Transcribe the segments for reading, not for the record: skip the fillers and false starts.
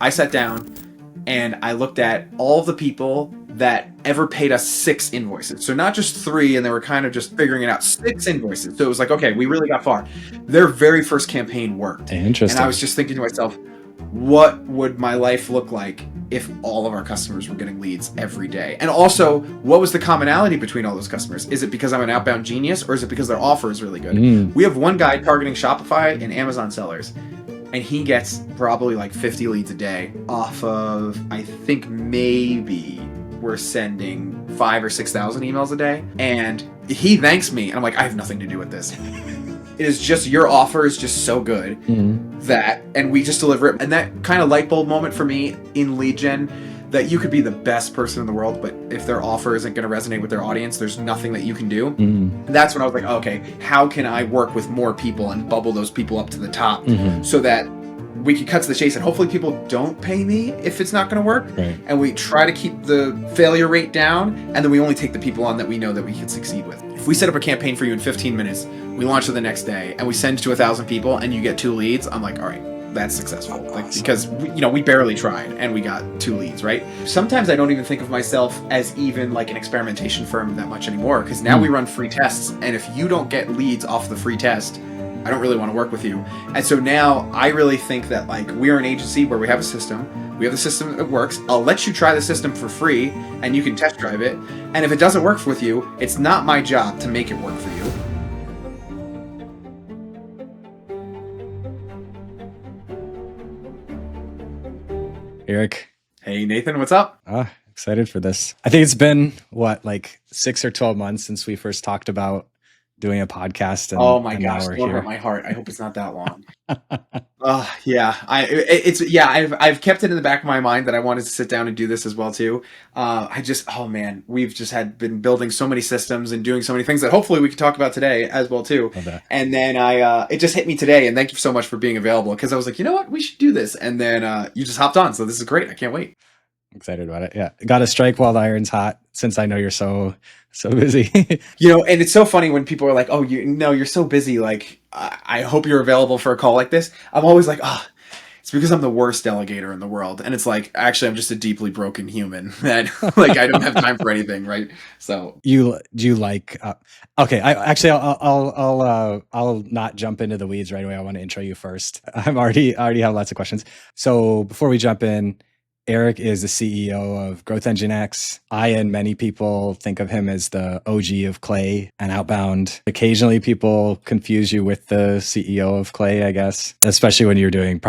I sat down and I looked at all the people that ever paid us 6 invoices. So not just 3, and they were kind of just figuring it out. 6 invoices. So it was like, okay, we really got far. Their very first campaign worked. Interesting. And I was just thinking to myself, what would my life look like if all of our customers were getting leads every day? And also, what was the commonality between all those customers? Is it because I'm an outbound genius, or is it because their offer is really good? We have one guy targeting Shopify and Amazon sellers, and he gets probably like 50 leads a day off of, I think maybe we're sending 5,000 or 6,000 emails a day. And he thanks me, and I'm like, I have nothing to do with this. It is just, your offer is just so good that, and we just deliver it. And that kind of light bulb moment for me in lead gen, that you could be the best person in the world, but if their offer isn't going to resonate with their audience, there's nothing that you can do. That's when I was like, okay, how can I work with more people and bubble those people up to the top so that we can cut to the chase, and hopefully people don't pay me if it's not going to work. Right. And we try to keep the failure rate down, and then we only take the people on that we know that we can succeed with. If we set up a campaign for you in 15 minutes, we launch it the next day, and we send it to 1,000 people, and you get 2 leads, I'm like, all right, that's successful. Like, because we barely tried and we got 2 leads, right? Sometimes I don't even think of myself as even like an experimentation firm that much anymore, because now we run free tests, and if you don't get leads off the free test, I don't really want to work with you. And so now I really think that, like, we're an agency where we have a system. We have the system that works. I'll let you try the system for free, and you can test drive it. And if it doesn't work with you, it's not my job to make it work for you. Eric. Hey, Nathan, what's up? Excited for this. I think it's been, like 6 or 12 months since we first talked about doing a podcast. And, oh my gosh, don't hurt my heart. I hope it's not that long. Yeah, I've kept it in the back of my mind that I wanted to sit down and do this as well too. Oh man, we've just been building so many systems and doing so many things that hopefully we can talk about today as well too. And then it just hit me today, and thank you so much for being available, because I was like, you know what, we should do this. And then you just hopped on, so this is great. I can't wait. Excited about it. Yeah. Got to strike while the iron's hot, since I know you're so busy. And it's so funny when people are like, oh, you're so busy. Like, I hope you're available for a call like this. I'm always like, it's because I'm the worst delegator in the world. And it's like, actually, I'm just a deeply broken human that like, I don't have time for anything. Right. So do you like, okay. I'll not jump into the weeds right away. I want to intro you first. I already have lots of questions. So before we jump in, Eric is the CEO of Growth Engine X. I and many people think of him as the OG of Clay and Outbound. Occasionally people confuse you with the CEO of Clay, I guess, especially when you're doing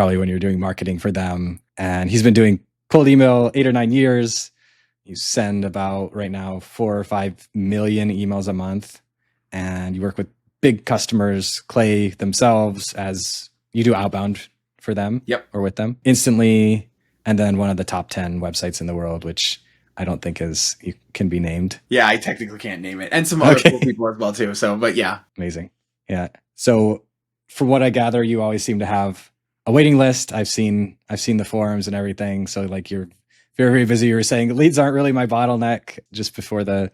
marketing for them. And he's been doing cold email 8 or 9 years. You send about right now 4 or 5 million emails a month, and you work with big customers, Clay themselves, as you do outbound for them. Yep. Or with them instantly. And then one of the top 10 websites in the world, which I don't think can be named. Yeah, I technically can't name it. And some other cool people as well too. So, but yeah. Amazing. Yeah. So from what I gather, you always seem to have a waiting list. I've seen the forums and everything. So like, you're very, very busy. You were saying leads aren't really my bottleneck just before the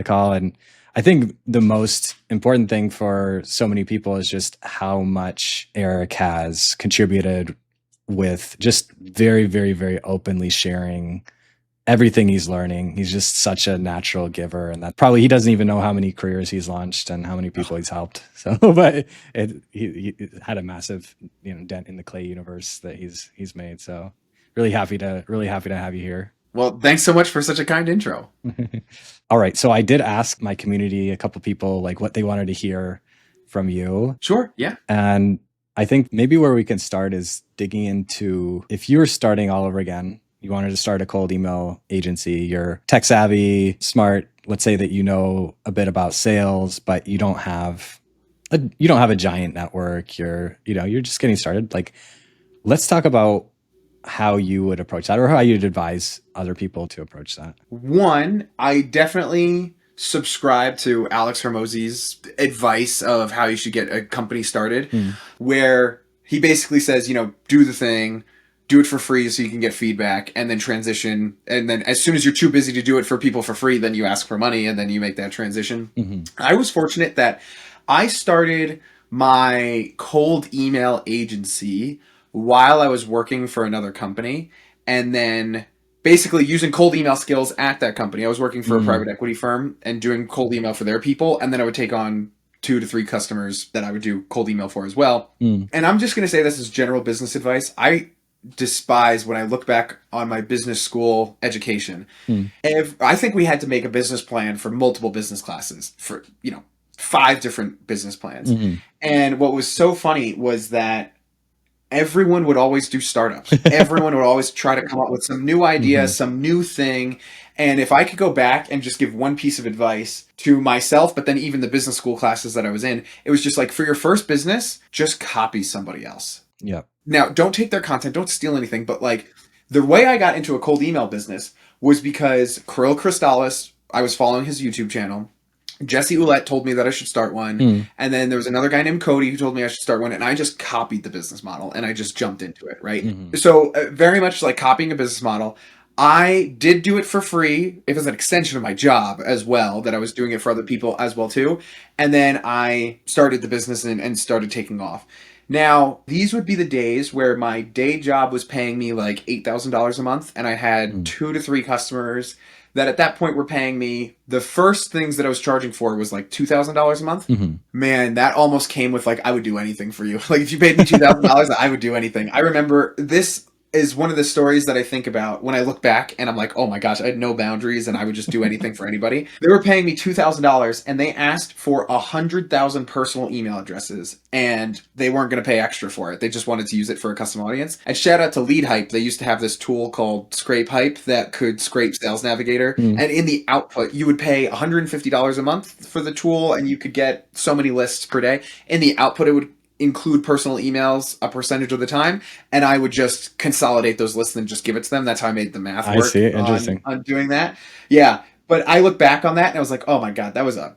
call. And I think the most important thing for so many people is just how much Eric has contributed with just very, very, very openly sharing everything he's learning. He's just such a natural giver, and that probably he doesn't even know how many careers he's launched and how many people he's helped. So, but he had a massive dent in the Clay universe that he's made. So, really happy to have you here. Well, thanks so much for such a kind intro. All right, so I did ask my community, a couple people, like what they wanted to hear from you. Sure. Yeah. And I think maybe where we can start is digging into, if you were starting all over again, you wanted to start a cold email agency, you're tech savvy, smart, let's say that you know a bit about sales, but you don't have a giant network, you're just getting started. Like, let's talk about how you would approach that, or how you'd advise other people to approach that. One, I definitely subscribe to Alex Hormozy's advice of how you should get a company started, where he basically says, do the thing, do it for free so you can get feedback, and then transition. And then as soon as you're too busy to do it for people for free, then you ask for money, and then you make that transition. I was fortunate that I started my cold email agency while I was working for another company, and then basically using cold email skills at that company. I was working for a private equity firm and doing cold email for their people, and then I would take on 2 to 3 customers that I would do cold email for as well. And I'm just going to say this as general business advice. I despise when I look back on my business school education. I think we had to make a business plan for multiple business classes for, 5 different business plans. And what was so funny was that everyone would always do startups. Everyone would always try to come up with some new idea, some new thing. And if I could go back and just give one piece of advice to myself, but then even the business school classes that I was in, it was just like, for your first business, just copy somebody else. Yeah. Now, don't take their content, don't steal anything, but like the way I got into a cold email business was because Kirill Kristalis, I was following his YouTube channel. Jesse Ouellette told me that I should start one. And then there was another guy named Cody who told me I should start one. And I just copied the business model and I just jumped into it, right? So very much like copying a business model. I did do it for free. It was an extension of my job as well, that I was doing it for other people as well too. And then I started the business and started taking off. Now, these would be the days where my day job was paying me like $8,000 a month. And I had 2 to 3 customers that at that point were paying me. The first things that I was charging for was like $2,000 a month. Man, that almost came with like, I would do anything for you. Like if you paid me $2,000, I would do anything. I remember this is one of the stories that I think about when I look back and I'm like, oh my gosh, I had no boundaries and I would just do anything for anybody. They were paying me $2,000 and they asked for 100,000 personal email addresses and they weren't going to pay extra for it. They just wanted to use it for a custom audience. And shout out to Lead Hype. They used to have this tool called Scrape Hype that could scrape Sales Navigator. And in the output, you would pay $150 a month for the tool and you could get so many lists per day. In the output, it would include personal emails a percentage of the time, and I would just consolidate those lists and just give it to them. That's how I made the math work. I see. Interesting. On doing that. Yeah. But I look back on that and I was like, oh my God, that was a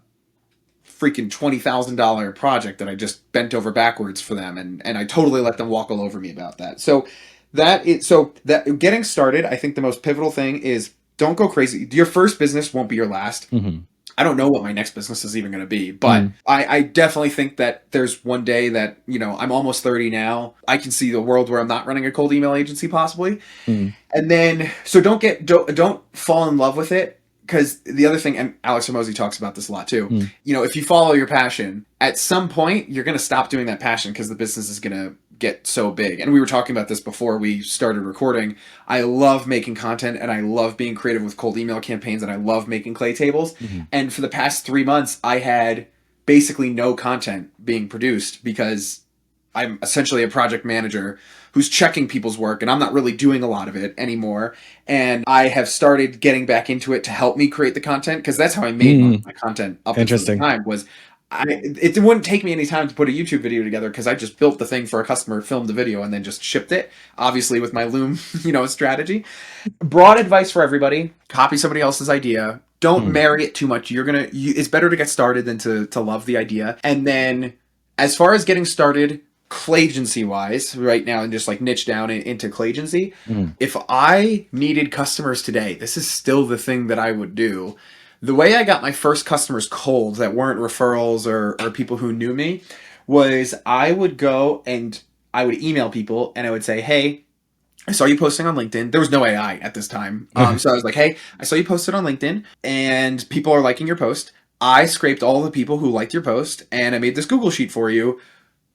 freaking $20,000 project that I just bent over backwards for them. And I totally let them walk all over me about that. So that getting started, I think the most pivotal thing is don't go crazy. Your first business won't be your last. I don't know what my next business is even going to be, but I definitely think that there's one day that, I'm almost 30 now. I can see the world where I'm not running a cold email agency possibly. And then, so don't fall in love with it. Because the other thing, and Alex Hormozi talks about this a lot too, if you follow your passion, at some point, you're going to stop doing that passion because the business is going to get so big. And we were talking about this before we started recording. I love making content and I love being creative with cold email campaigns and I love making clay tables. And for the past 3 months, I had basically no content being produced because I'm essentially a project manager who's checking people's work and I'm not really doing a lot of it anymore. And I have started getting back into it to help me create the content because that's how I made my content up until the time was it wouldn't take me any time to put a YouTube video together because I just built the thing for a customer, filmed the video, and then just shipped it, obviously with my Loom, strategy. Broad advice for everybody: copy somebody else's idea. Don't marry it too much. It's better to get started than to love the idea. And then, as far as getting started, Claygency wise, right now, and just like niche down into Claygency. If I needed customers today, this is still the thing that I would do. The way I got my first customers cold that weren't referrals or people who knew me was I would go and I would email people and I would say, hey, I saw you posting on LinkedIn. There was no AI at this time. So I was like, hey, I saw you posted on LinkedIn and people are liking your post. I scraped all the people who liked your post and I made this Google sheet for you.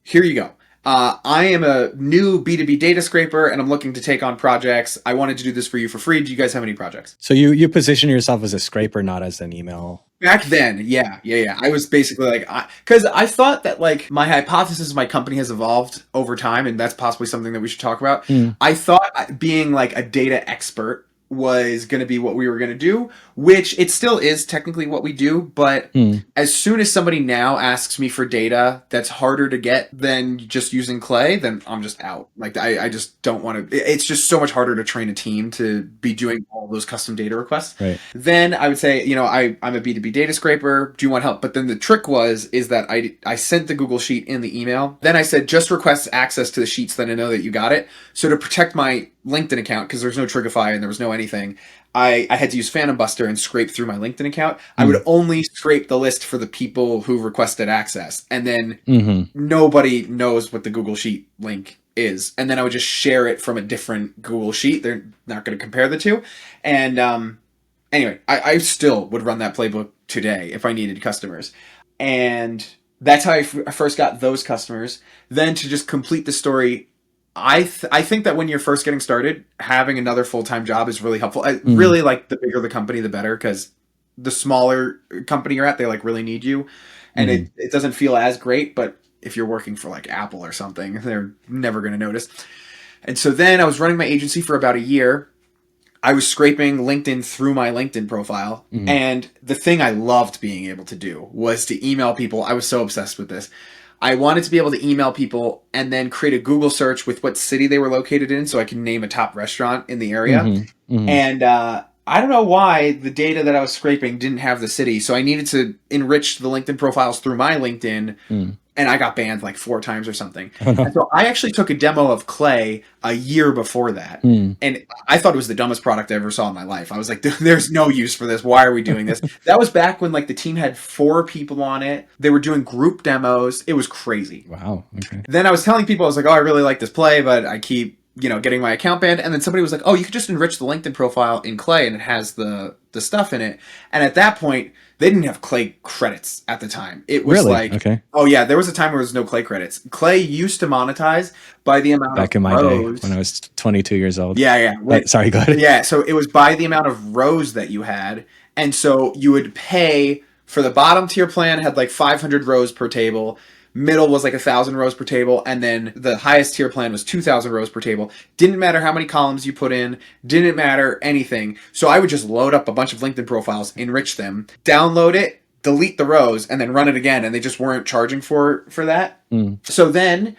Here you go. I am a new B2B data scraper and I'm looking to take on projects. I wanted to do this for you for free. Do you guys have any projects? So you position yourself as a scraper, not as an email. Back then, yeah. I was basically like, because I thought that like my hypothesis of my company has evolved over time, and that's possibly something that we should talk about. I thought being like a data expert was going to be what we were going to do, which it still is technically what we do. But as soon as somebody now asks me for data that's harder to get than just using Clay, then I'm just out. Like I just don't want to. It's just so much harder to train a team to be doing all those custom data requests. Right. Then I would say, I'm a B2B data scraper. Do you want help? But then the trick is that I sent the Google sheet in the email. Then I said, just request access to the sheets, then I know that you got it. So to protect my LinkedIn account, because there's no Trigify and there was no anything, I had to use Phantom Buster and scrape through my LinkedIn account. I would only scrape the list for the people who requested access. And then nobody knows what the Google Sheet link is, and then I would just share it from a different Google sheet. They're not going to compare the two. And anyway, I still would run that playbook today if I needed customers. And that's how I first got those customers. Then to just complete the story, I think that when you're first getting started, having another full-time job is really helpful. I really like the bigger the company, the better, because the smaller company you're at, they like really need you. And it doesn't feel as great, but if you're working for like Apple or something, they're never going to notice. And so then I was running my agency for about a year. I was scraping LinkedIn through my LinkedIn profile. And the thing I loved being able to do was to email people. I was so obsessed with this. I wanted to be able to email people and then create a Google search with what city they were located in so I can name a top restaurant in the area. And I don't know why the data that I was scraping didn't have the city. So I needed to enrich the LinkedIn profiles through my LinkedIn. And I got banned like 4 times or something. Oh, no. And so I actually took a demo of Clay a year before that. And I thought it was the dumbest product I ever saw in my life. I was like, there's no use for this. Why are we doing this? That was back when like the team had 4 people on it. They were doing group demos. It was crazy. Wow. Okay. Then I was telling people, I was like, oh, I really like this play, but I keep, getting my account banned. And then somebody was like, oh, you could just enrich the LinkedIn profile in Clay and it has the stuff in it. And at that point, they didn't have Clay credits at the time. It was like, okay. Oh yeah, there was a time where there was no Clay credits. Clay used to monetize by the amount back in my day when I was 22 years old. Yeah. Sorry, go ahead. Yeah, so it was by the amount of rows that you had. And so you would pay for the bottom tier plan had like 500 rows per table. Middle was like 1,000 rows per table, and then the highest tier plan was 2,000 rows per table. Didn't matter how many columns you put in, didn't matter anything. So I would just load up a bunch of LinkedIn profiles, enrich them, download it, delete the rows, and then run it again, and they just weren't charging for that. So then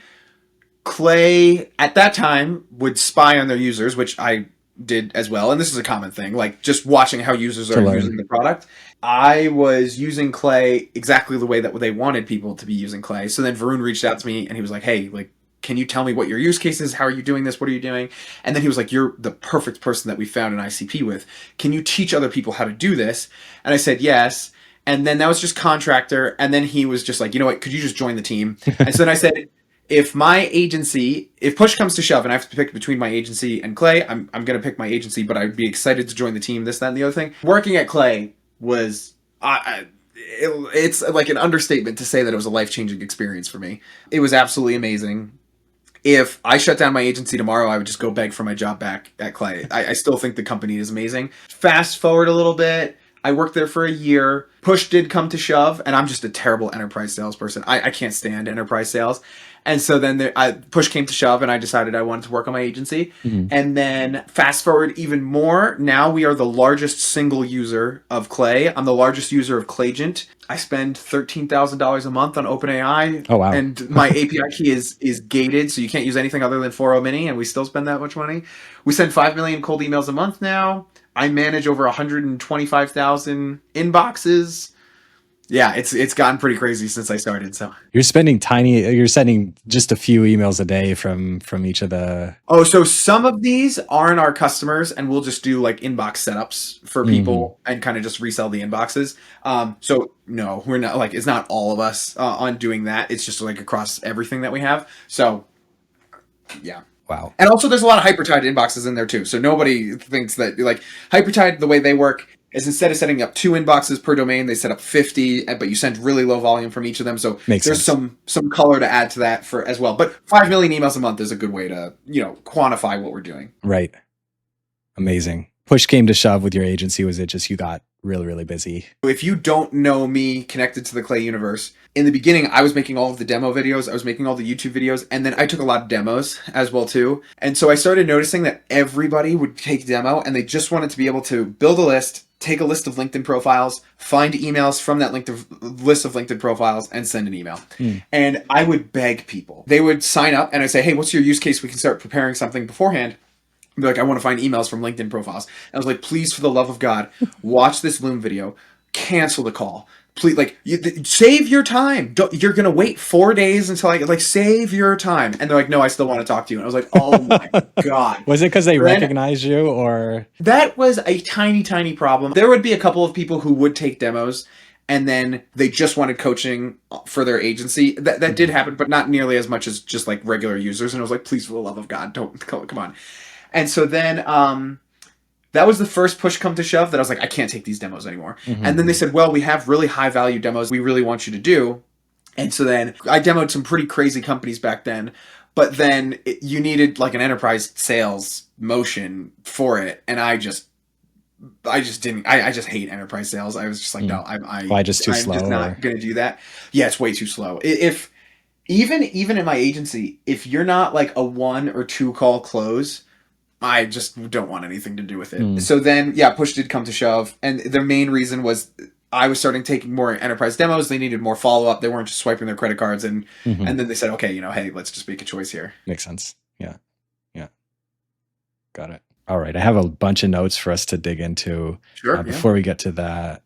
Clay, at that time, would spy on their users, which I did as well, and this is a common thing, like just watching how users are using the product. I was using Clay exactly the way that they wanted people to be using Clay. So then Varun reached out to me and he was like, hey, like, can you tell me what your use case is? How are you doing this? What are you doing? And then he was like, you're the perfect person that we found an ICP with. Can you teach other people how to do this? And I said, yes. And then that was just contractor. And then he was just like, you know what, could you just join the team? And so then I said, if push comes to shove and I have to pick between my agency and Clay, I'm going to pick my agency, but I'd be excited to join the team, this, that, and the other thing. Working at Clay was, it's like an understatement to say that it was a life-changing experience for me. It was absolutely amazing. If I shut down my agency tomorrow, I would just go beg for my job back at Clay. I still think the company is amazing. Fast forward a little bit. I worked there for a year. Push did come to shove, and I'm just a terrible enterprise salesperson. I can't stand enterprise sales. And so then push came to shove, and I decided I wanted to work on my agency. And then fast forward even more, now we are the largest single user of Clay. I'm the largest user of Claygent. I spend $13,000 a month on OpenAI. Oh, wow. And my API key is gated, so you can't use anything other than 4.0 mini, and we still spend that much money. We send 5 million cold emails a month now. I manage over 125,000 inboxes. Yeah, it's gotten pretty crazy since I started. So you're sending just a few emails a day from each of the. Oh, so some of these aren't our customers, and we'll just do like inbox setups for people and kind of just resell the inboxes. So no, we're not like, it's not all of us on doing that. It's just like across everything that we have. So yeah. Wow. And also there's a lot of hypertied inboxes in there too. So nobody thinks that, like, hypertied, the way they work is instead of setting up 2 inboxes per domain, they set up 50, but you send really low volume from each of them. So there's some color to add to that for as well. But 5 million emails a month is a good way to, quantify what we're doing. Right. Amazing. Push came to shove with your agency. Was it just you got really, really busy? If you don't know me connected to the Clay universe, in the beginning, I was making all of the demo videos. I was making all the YouTube videos. And then I took a lot of demos as well, too. And so I started noticing that everybody would take demo and they just wanted to be able to build a list, take a list of LinkedIn profiles, find emails from that list of LinkedIn profiles, and send an email. And I would beg people. They would sign up and I'd say, hey, what's your use case? We can start preparing something beforehand. Be like, I want to find emails from LinkedIn profiles. And I was like, please, for the love of God, watch this Loom video, cancel the call. Please, save your time. You're going to wait 4 days until save your time. And they're like, no, I still want to talk to you. And I was like, oh my God. Was it because they recognized you, or? That was a tiny, tiny problem. There would be a couple of people who would take demos. and then they just wanted coaching for their agency. That did happen, but not nearly as much as just like regular users. And I was like, please, for the love of God, don't come on. And so then that was the first push come to shove that I was like, I can't take these demos anymore. And then they said, well, we have really high value demos we really want you to do. And so then I demoed some pretty crazy companies back then, but then you needed like an enterprise sales motion for it. And I just didn't. I just hate enterprise sales. I was just like, no, Why, just too slow? I'm just not going to do that. Yeah, it's way too slow. If even in my agency, if you're not like a 1 or 2 call close, I just don't want anything to do with it. So then, yeah, push did come to shove, and the main reason was I was starting taking more enterprise demos. They needed more follow up. They weren't just swiping their credit cards, and then they said, okay, hey, let's just make a choice here. Makes sense. Yeah. Got it. All right, I have a bunch of notes for us to dig into. Sure. Before we get to that,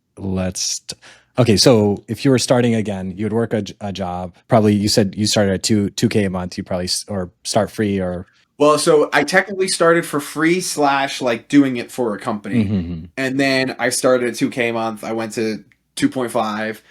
okay, so if you were starting again, you would work a job. Probably you said you started at 2K a month. You probably or start free or. Well, so I technically started for free / like doing it for a company. And then I started at 2K a month. I went to 2.5.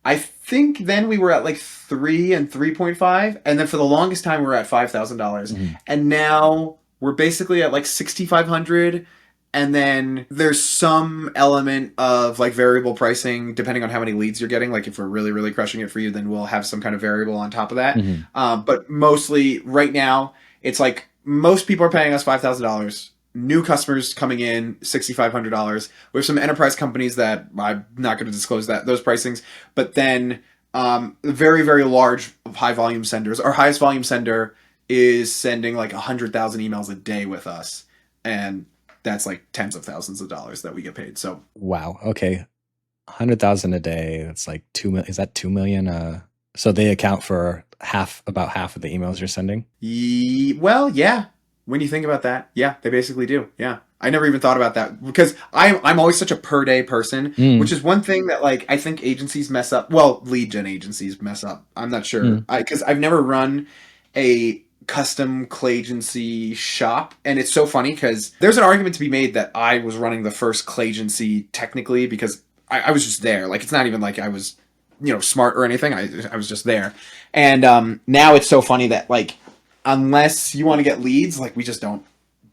I think then we were at like 3 and 3.5. And then for the longest time, we were at $5,000. And now we're basically at like 6,500. And then there's some element of like variable pricing depending on how many leads you're getting. Like if we're really, really crushing it for you, then we'll have some kind of variable on top of that. But mostly right now, it's like most people are paying us $5,000. New customers coming in, $6,500. We have some enterprise companies that I'm not going to disclose those pricings. But then very, very large high volume senders. Our highest volume sender is sending like 100,000 emails a day with us. And that's like tens of thousands of dollars that we get paid. So wow. Okay. 100,000 a day. That's like 2 million. Is that 2 million? So they account for about half of the emails you're sending? Well, yeah. When you think about that, yeah, they basically do. Yeah. I never even thought about that because I'm always such a per day person, which is one thing that like I think agencies mess up. Well, lead gen agencies mess up. I'm not sure because I've never run a custom Clay-gency shop, and it's so funny because there's an argument to be made that I was running the first Clay-gency technically because I was just there. Like it's not even like I was smart or anything. I was just there, and now it's so funny that like unless you want to get leads, like we just don't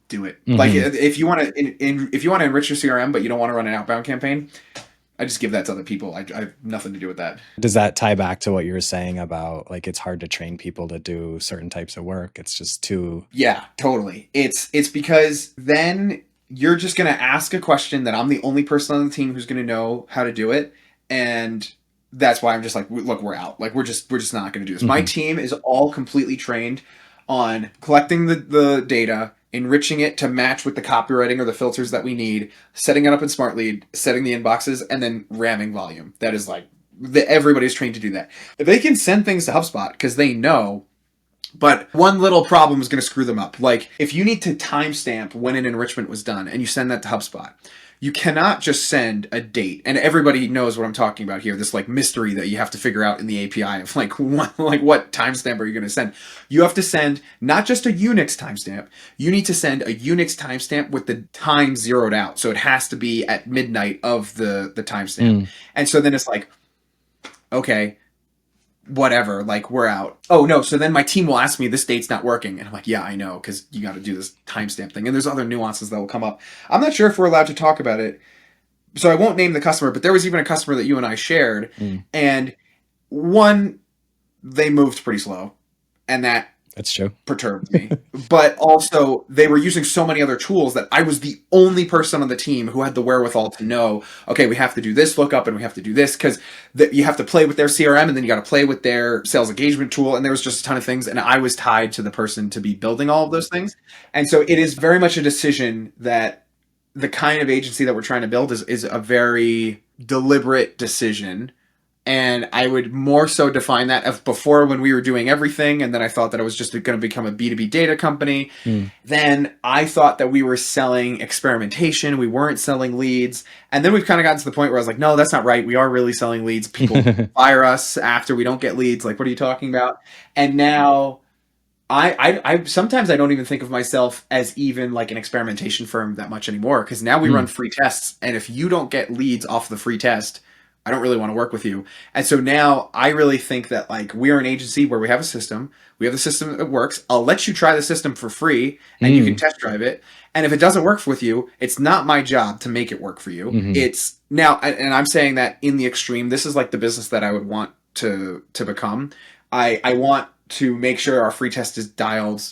do it. Like if you want to enrich your CRM but you don't want to run an outbound campaign, I just give that to other people. I have nothing to do with that. Does that tie back to what you were saying about like it's hard to train people to do certain types of work? It's just too. Yeah, totally. It's because then you're just going to ask a question that I'm the only person on the team who's going to know how to do it, and that's why I'm just like, look, we're out. Like we're just not going to do this. My team is all completely trained on collecting the data, enriching it to match with the copywriting or the filters that we need, setting it up in Smart Lead, setting the inboxes, and then ramming volume. That is like, everybody's trained to do that. They can send things to HubSpot because they know, but one little problem is going to screw them up. Like if you need to timestamp when an enrichment was done and you send that to HubSpot, you cannot just send a date. And everybody knows what I'm talking about here. This like mystery that you have to figure out in the API of like what timestamp are you going to send? You have to send not just a Unix timestamp. You need to send a Unix timestamp with the time zeroed out. So it has to be at midnight of the timestamp. And so then it's like, okay, whatever, like we're out. Oh no, so then my team will ask me this date's not working. And I'm like, yeah, I know, because you got to do this timestamp thing. And there's other nuances that will come up. I'm not sure if we're allowed to talk about it. So I won't name the customer, but there was even a customer that you and I shared. And one, they moved pretty slow. And that's true. Perturbed me. But also they were using so many other tools that I was the only person on the team who had the wherewithal to know, okay, we have to do this lookup and we have to do this because you have to play with their CRM and then you got to play with their sales engagement tool. And there was just a ton of things. And I was tied to the person to be building all of those things. And so it is very much a decision that the kind of agency that we're trying to build is a very deliberate decision. And I would more so define that of before when we were doing everything. And then I thought that it was just going to become a B2B data company. Then I thought that we were selling experimentation. We weren't selling leads. And then we've kind of gotten to the point where I was like, no, that's not right. We are really selling leads. People fire us after we don't get leads. Like, what are you talking about? And now I sometimes I don't even think of myself as even like an experimentation firm that much anymore. Because now we run free tests. And if you don't get leads off the free test, I don't really want to work with you. And so now I really think that like we're an agency where we have a system. We have the system that works. I'll let you try the system for free and you can test drive it. And if it doesn't work with you, it's not my job to make it work for you. It's now, and I'm saying that in the extreme, this is like the business that I would want to become. I want to make sure our free test is dialed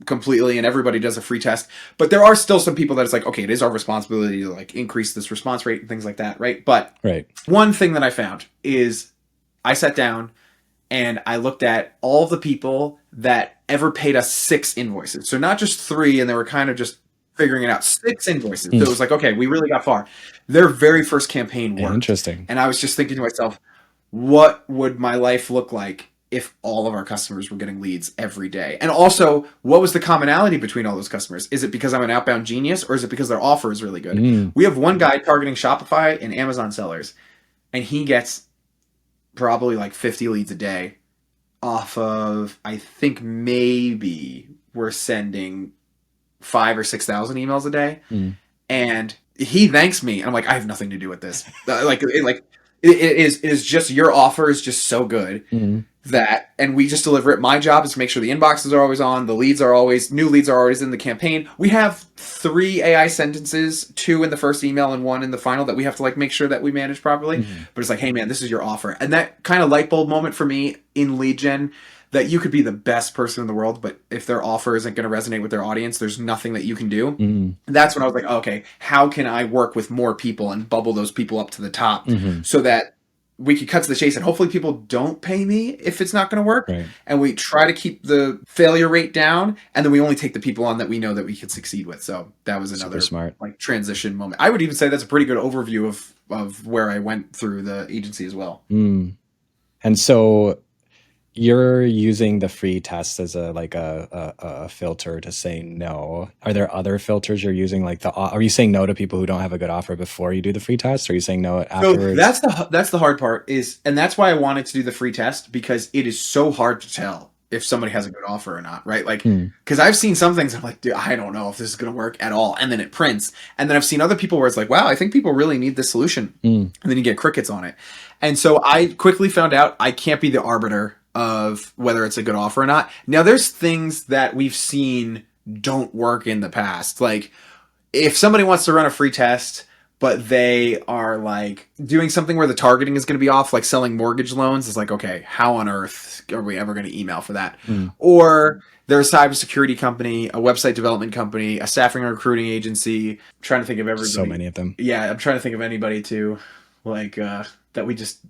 completely and everybody does a free test, but there are still some people that it's like, okay, it is our responsibility to like increase this response rate and things like that, right? But one thing that I found is I sat down and I looked at all the people that ever paid us 6 invoices, so not just 3, and they were kind of just figuring it out. 6 invoices. So it was like, okay, we really got far. Their very first campaign worked. Interesting. And I was just thinking to myself, what would my life look like if all of our customers were getting leads every day? And also, what was the commonality between all those customers? Is it because I'm an outbound genius, or is it because their offer is really good? We have one guy targeting Shopify and Amazon sellers, and he gets probably like 50 leads a day off of, I think maybe we're sending 5,000 or 6,000 emails a day. And he thanks me. And I'm like, I have nothing to do with this. It is just, your offer is just so good that, and we just deliver it. My job is to make sure the inboxes are always on, the leads are always, new leads are always in the campaign. We have 3 AI sentences, 2 in the first email and 1 in the final, that we have to like make sure that we manage properly. But it's like, hey man, this is your offer. And that kind of light bulb moment for me in lead gen, that you could be the best person in the world, but if their offer isn't going to resonate with their audience, there's nothing that you can do. And that's when I was like, okay, how can I work with more people and bubble those people up to the top so that we could cut to the chase, and hopefully people don't pay me if it's not going to work. And we try to keep the failure rate down, and then we only take the people on that we know that we could succeed with. So that was another smart like transition moment. I would even say that's a pretty good overview of where I went through the agency as well. And so you're using the free test as a filter to say no. Are there other filters you're using? Like are you saying no to people who don't have a good offer before you do the free test? Or are you saying no afterwards? So that's the hard part and that's why I wanted to do the free test, because it is so hard to tell if somebody has a good offer or not, right? Like, because I've seen some things I'm like, dude, I don't know if this is going to work at all. And then it prints. And then I've seen other people where it's like, wow, I think people really need this solution. And then you get crickets on it. And so I quickly found out I can't be the arbiter of whether it's a good offer or not. Now, there's things that we've seen don't work in the past. Like, if somebody wants to run a free test, but they are like doing something where the targeting is going to be off, like selling mortgage loans, it's like, okay, how on earth are we ever going to email for that? Or they're a cybersecurity company, a website development company, a staffing and recruiting agency. I'm trying to think of everybody. So many of them. Yeah, I'm trying to think of anybody too, like that we just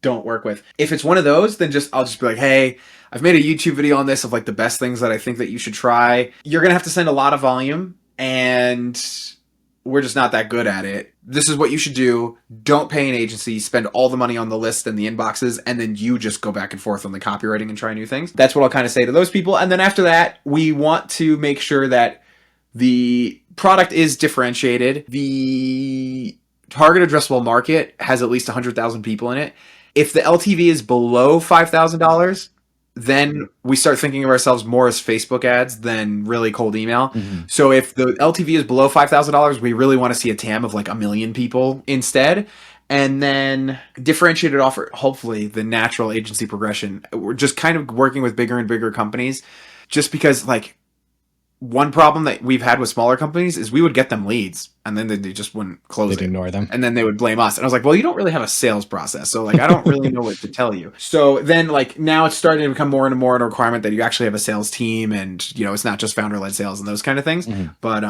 don't work with. If it's one of those, then I'll just be like, hey, I've made a YouTube video on this of like the best things that I think that you should try. You're going to have to send a lot of volume, and we're just not that good at it. This is what you should do. Don't pay an agency, spend all the money on the list and the inboxes, and then you just go back and forth on the copywriting and try new things. That's what I'll kind of say to those people. And then after that, we want to make sure that the product is differentiated. The target addressable market has at least 100,000 people in it. If the LTV is below $5,000, then we start thinking of ourselves more as Facebook ads than really cold email. So if the LTV is below $5,000, we really want to see a TAM of like 1 million people instead. And then differentiated offer, hopefully the natural agency progression. We're just kind of working with bigger and bigger companies, just because like one problem that we've had with smaller companies is we would get them leads and then they just wouldn't close it. They'd ignore them. And then they would blame us. And I was like, well, you don't really have a sales process. So like, I don't really know what to tell you. So then like now it's starting to become more and more a requirement that you actually have a sales team, and it's not just founder-led sales and those kind of things. But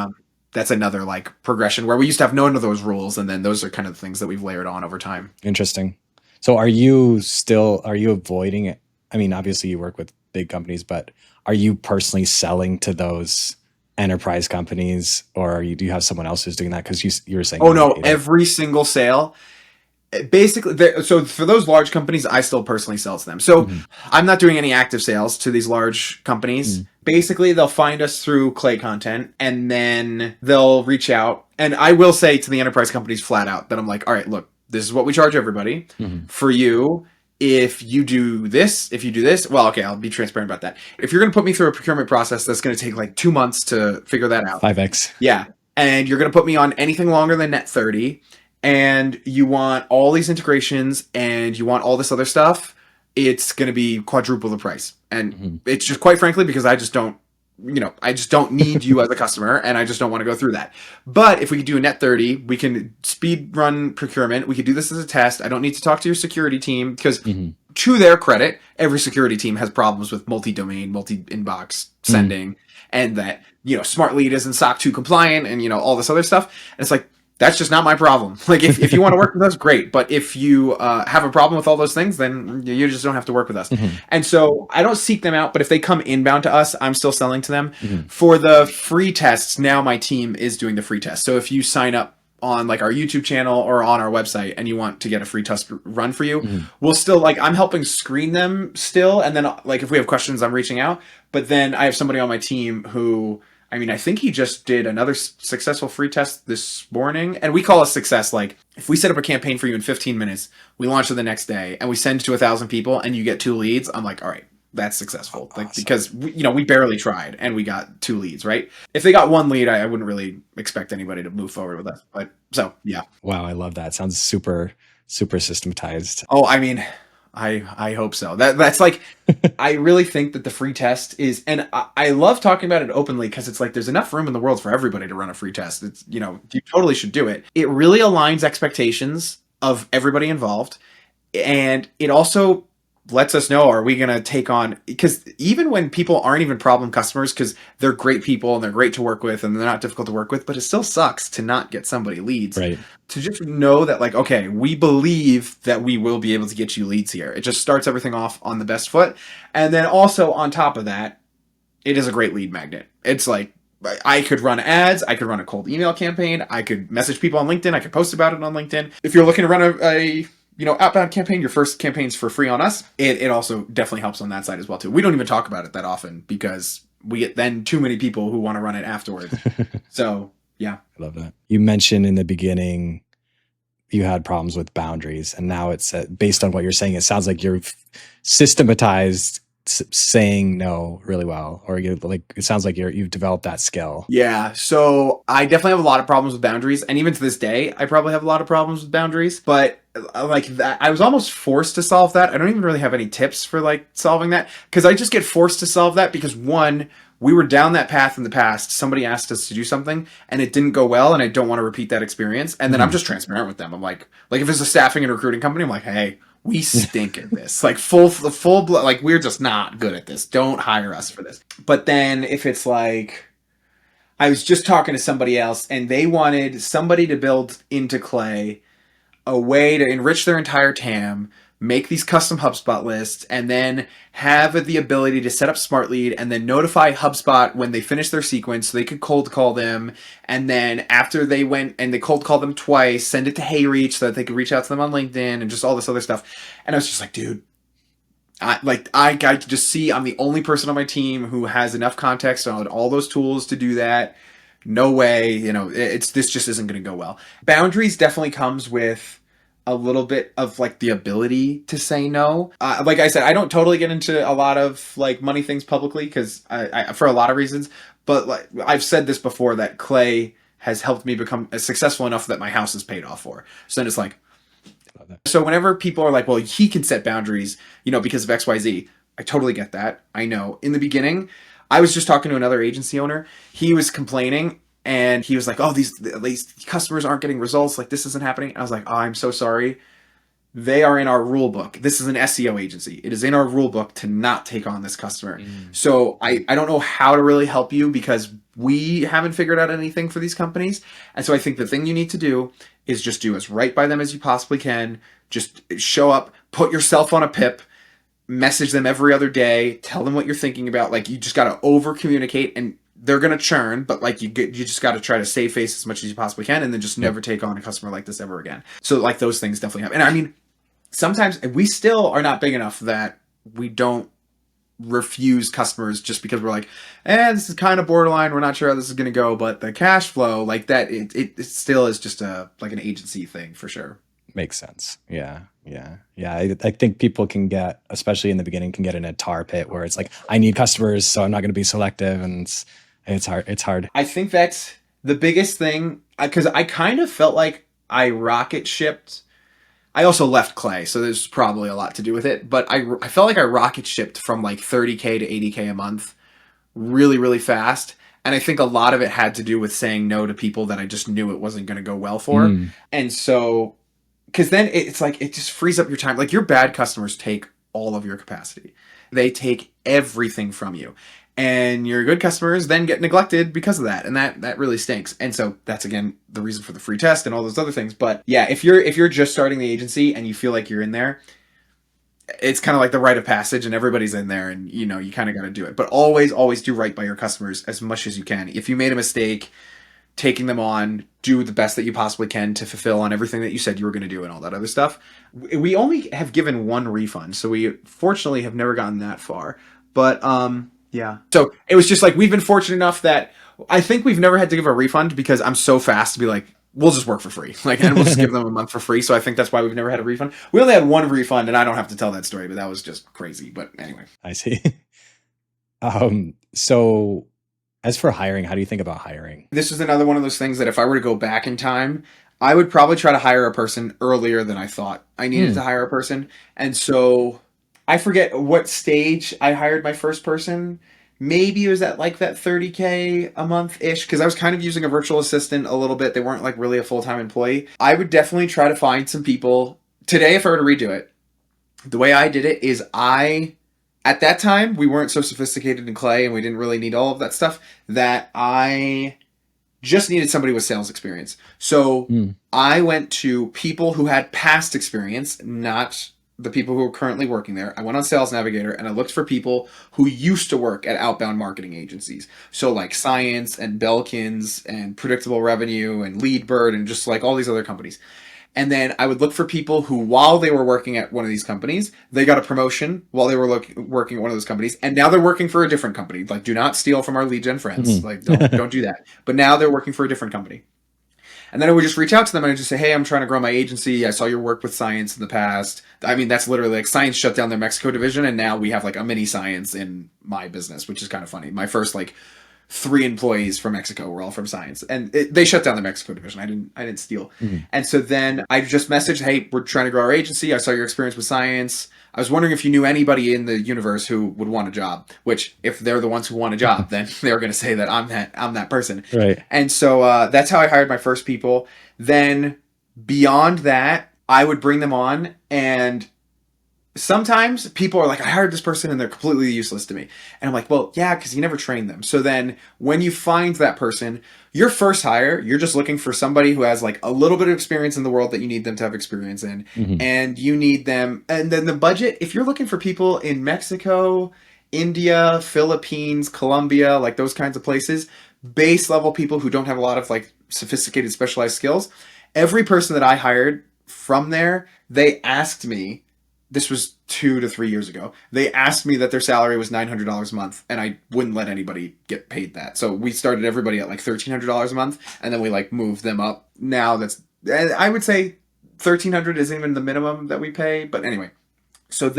that's another like progression where we used to have none of those rules. And then those are kind of the things that we've layered on over time. Interesting. So are you avoiding it? I mean, obviously you work with big companies, but are you personally selling to those enterprise companies, or do you have someone else who's doing that? Because you were saying, oh no, every single sale. Basically, so for those large companies, I still personally sell to them. So I'm not doing any active sales to these large companies. Basically, they'll find us through Clay content, and then they'll reach out. And I will say to the enterprise companies flat out that I'm like, all right, look, this is what we charge everybody. For you, if you do this, well, okay, I'll be transparent about that. If you're going to put me through a procurement process, that's going to take like 2 months to figure that out. 5x. Yeah. And you're going to put me on anything longer than net 30. and you want all these integrations and you want all this other stuff, it's going to be quadruple the price. And it's just, quite frankly, because I just don't need you as a customer, and I just don't want to go through that. But if we could do a net 30, we can speed run procurement. We could do this as a test. I don't need to talk to your security team, because to their credit, every security team has problems with multi-domain, multi-inbox sending, and that, Smart Lead isn't SOC 2 compliant, and, all this other stuff. And it's like, that's just not my problem. Like, if you want to work with us, great. But if you have a problem with all those things, then you just don't have to work with us. And so I don't seek them out, but if they come inbound to us, I'm still selling to them. For the free tests, now my team is doing the free tests. So if you sign up on like our YouTube channel or on our website and you want to get a free test run for you, we'll still, like, I'm helping screen them still. And then, like, if we have questions, I'm reaching out. But then I have somebody on my team who, I think he just did another successful free test this morning. And we call a success, like, if we set up a campaign for you in 15 minutes, we launch it the next day, and we send to 1,000 people, and you get 2 leads, I'm like, all right, that's successful. Like, because we barely tried, and we got 2 leads, right? If they got 1 lead, I wouldn't really expect anybody to move forward with us. But so, yeah. Wow, I love that. Sounds super, super systematized. Oh, I hope so. That's like, I really think that the free test is, and I love talking about it openly, because it's like, there's enough room in the world for everybody to run a free test. It's, you totally should do it. It really aligns expectations of everybody involved. And it also lets us know, are we going to take on, because even when people aren't even problem customers, because they're great people and they're great to work with and they're not difficult to work with, but it still sucks to not get somebody leads. Right. To just know that, like, okay, we believe that we will be able to get you leads here. It just starts everything off on the best foot. And then also on top of that, it is a great lead magnet. It's like, I could run ads, I could run a cold email campaign, I could message people on LinkedIn, I could post about it on LinkedIn. If you're looking to run a outbound campaign, your first campaign's for free on us, it also definitely helps on that side as well too. We don't even talk about it that often, because we get then too many people who want to run it afterwards. So yeah. I love that. You mentioned in the beginning you had problems with boundaries, and now it's based on what you're saying, it sounds like you've systematized saying no really well, or it sounds like you've developed that skill. Yeah, so I definitely have a lot of problems with boundaries, and even to this day I probably have a lot of problems with boundaries, but like that, I was almost forced to solve that. I don't even really have any tips for like solving that, because I just get forced to solve that because, one, we were down that path in the past. Somebody asked us to do something and it didn't go well, and I don't want to repeat that experience. And then I'm just transparent with them. I'm like if it's a staffing and recruiting company, I'm like, hey, we stink at this. Like the full blood, like, we're just not good at this. Don't hire us for this. But then if it's like, I was just talking to somebody else and they wanted somebody to build into Clay a way to enrich their entire TAM, make these custom HubSpot lists, and then have the ability to set up Smart Lead and then notify HubSpot when they finish their sequence so they could cold call them. And then after they went and they cold called them twice, send it to HeyReach so that they could reach out to them on LinkedIn and just all this other stuff. And I was just like, dude, I could just see I'm the only person on my team who has enough context on all those tools to do that. No way, this just isn't going to go well. Boundaries definitely comes with a little bit of like the ability to say no. Like I said, I don't totally get into a lot of like money things publicly, because I for a lot of reasons, but like I've said this before, that Clay has helped me become successful enough that my house is paid off for. So then it's like, so whenever people are like, well, he can set boundaries, because of XYZ, I totally get that. I know in the beginning, I was just talking to another agency owner. He was complaining and he was like, oh, these customers aren't getting results. Like, this isn't happening. I was like, oh, I'm so sorry. They are in our rule book. This is an SEO agency. It is in our rule book to not take on this customer. So I don't know how to really help you, because we haven't figured out anything for these companies. And so I think the thing you need to do is just do as right by them as you possibly can. Just show up, put yourself on a pip, message them every other day, tell them what you're thinking about. Like, you just got to over communicate, and they're going to churn, but like you just got to try to save face as much as you possibly can, and then just never take on a customer like this ever again. So like those things definitely happen. And I mean, sometimes we still are not big enough that we don't refuse customers just because we're like, this is kind of borderline. We're not sure how this is going to go, but the cash flow like that, it still is just like an agency thing for sure. Makes sense. Yeah. I think people can get, especially in the beginning, can get in a tar pit where it's like, I need customers, so I'm not going to be selective, and it's hard. I think that's the biggest thing, because I kind of felt like I rocket shipped. I also left Clay, so there's probably a lot to do with it. But I felt like I rocket shipped from like 30K to 80K a month really, really fast. And I think a lot of it had to do with saying no to people that I just knew it wasn't going to go well for. Mm. And so, because then it's like, it just frees up your time. Like your bad customers take all of your capacity, they take everything from you. And your good customers then get neglected because of that. And that really stinks. And so that's, again, the reason for the free test and all those other things. But yeah, if you're just starting the agency and you feel like you're in there, it's kind of like the rite of passage and everybody's in there and, you know, you kind of got to do it. But always do right by your customers as much as you can. If you made a mistake taking them on, do the best that you possibly can to fulfill on everything that you said you were going to do and all that other stuff. We only have given one refund, so we fortunately have never gotten that far. But yeah. So it was just like, we've been fortunate enough that I think we've never had to give a refund because I'm so fast to be like, we'll just work for free. Like, and we'll just give them a month for free. So I think that's why we've never had a refund. We only had one refund, and I don't have to tell that story, but that was just crazy. But anyway. I see. So as for hiring, how do you think about hiring? This is another one of those things that if I were to go back in time, I would probably try to hire a person earlier than I thought I needed to hire a person. And so I forget what stage I hired my first person. Maybe it was at like that 30K a month-ish, because I was kind of using a virtual assistant a little bit. They weren't like really a full-time employee. I would definitely try to find some people. Today, if I were to redo it, the way I did it is at that time, we weren't so sophisticated in Clay and we didn't really need all of that stuff, that I just needed somebody with sales experience. So I went to people who had past experience, not the people who are currently working there. I went on Sales Navigator and I looked for people who used to work at outbound marketing agencies. So like Science and Belkins and Predictable Revenue and Leadbird and just like all these other companies. And then I would look for people who, while they were working at one of these companies, they got a promotion while they were working at one of those companies. And now they're working for a different company. Like, do not steal from our lead gen friends. Like, don't do that. But now they're working for a different company. And then I would just reach out to them and I'd just say, hey, I'm trying to grow my agency. I saw your work with Science in the past. I mean, that's literally like Science shut down their Mexico division. And now we have like a mini Science in my business, which is kind of funny. My first like 3 employees from Mexico were all from Science, and they shut down the Mexico division. I didn't steal. And so then I just messaged, hey, we're trying to grow our agency. I saw your experience with Science. I was wondering if you knew anybody in the universe who would want a job, which if they're the ones who want a job, then they're going to say that I'm that person. Right. And so that's how I hired my first people. Then beyond that, I would bring them on, and sometimes people are like, I hired this person and they're completely useless to me. And I'm like, well, yeah, because you never trained them. So then when you find that person, your first hire, you're just looking for somebody who has like a little bit of experience in the world that you need them to have experience in. And you need them. And then the budget, if you're looking for people in Mexico, India, Philippines, Colombia, like those kinds of places, base level people who don't have a lot of like sophisticated specialized skills, every person that I hired from there, they asked me, this was 2 to 3 years ago, they asked me that their salary was $900 a month, and I wouldn't let anybody get paid that. So we started everybody at like $1,300 a month, and then we like moved them up. Now that's, I would say $1,300 isn't even the minimum that we pay. But anyway, so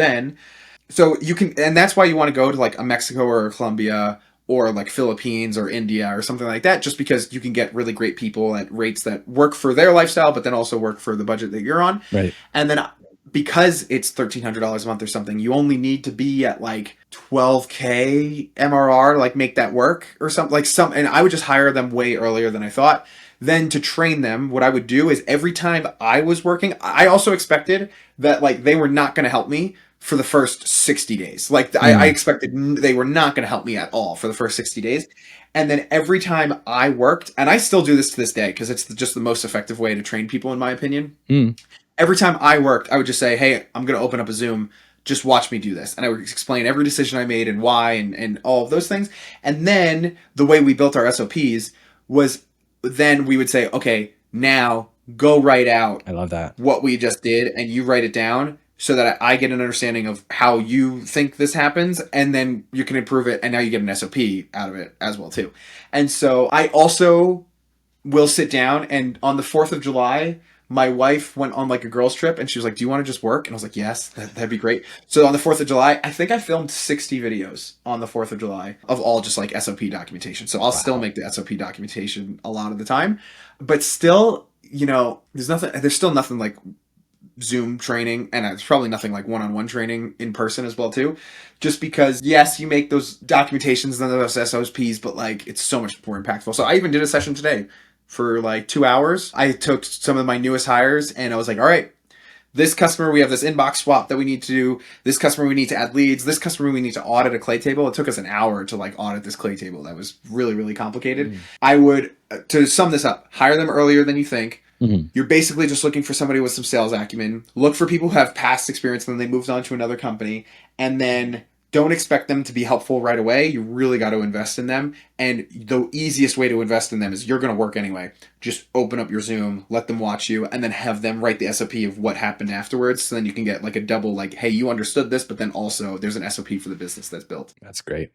you can, and that's why you want to go to like a Mexico or a Colombia or like Philippines or India or something like that, just because you can get really great people at rates that work for their lifestyle, but then also work for the budget that you're on. Right. And then because it's $1,300 a month or something, you only need to be at like 12K MRR, like make that work or something, and I would just hire them way earlier than I thought. Then to train them, what I would do is every time I was working, I also expected that like they were not going to help me for the first 60 days. Like I expected they were not going to help me at all for the first 60 days. And then every time I worked, and I still do this to this day because it's just the most effective way to train people in my opinion. Every time I worked, I would just say, hey, I'm going to open up a Zoom. Just watch me do this. And I would explain every decision I made and why and all of those things. And then the way we built our SOPs was then we would say, okay, now go write out I love that. what we just did, and you write it down so that I get an understanding of how you think this happens, and then you can improve it, and now you get an SOP out of it as well too. And so I also will sit down, and on the 4th of July, my wife went on like a girls trip and she was like, do you want to just work? And I was like, yes, that'd be great. So on the 4th of July, I think I filmed 60 videos on the 4th of July of all just like SOP documentation. So I'll still make the SOP documentation a lot of the time, but still there's still nothing like Zoom training, and it's probably nothing like one-on-one training in person as well too, just because yes, you make those documentations and those SOPs, but like it's so much more impactful. So I even did a session today for like 2 hours. I took some of my newest hires and I was like, all right, this customer, we have this inbox swap that we need to do. This customer, we need to add leads. This customer, we need to audit a clay table. It took us an hour to like audit this clay table. That was really, really complicated. I would, to sum this up, hire them earlier than you think. You're basically just looking for somebody with some sales acumen. Look for people who have past experience and then they moved on to another company. And then don't expect them to be helpful right away. You really got to invest in them. And the easiest way to invest in them is you're going to work anyway. Just open up your Zoom, let them watch you, and then have them write the SOP of what happened afterwards. So then you can get like a double, like, hey, you understood this, but then also there's an SOP for the business that's built. That's great.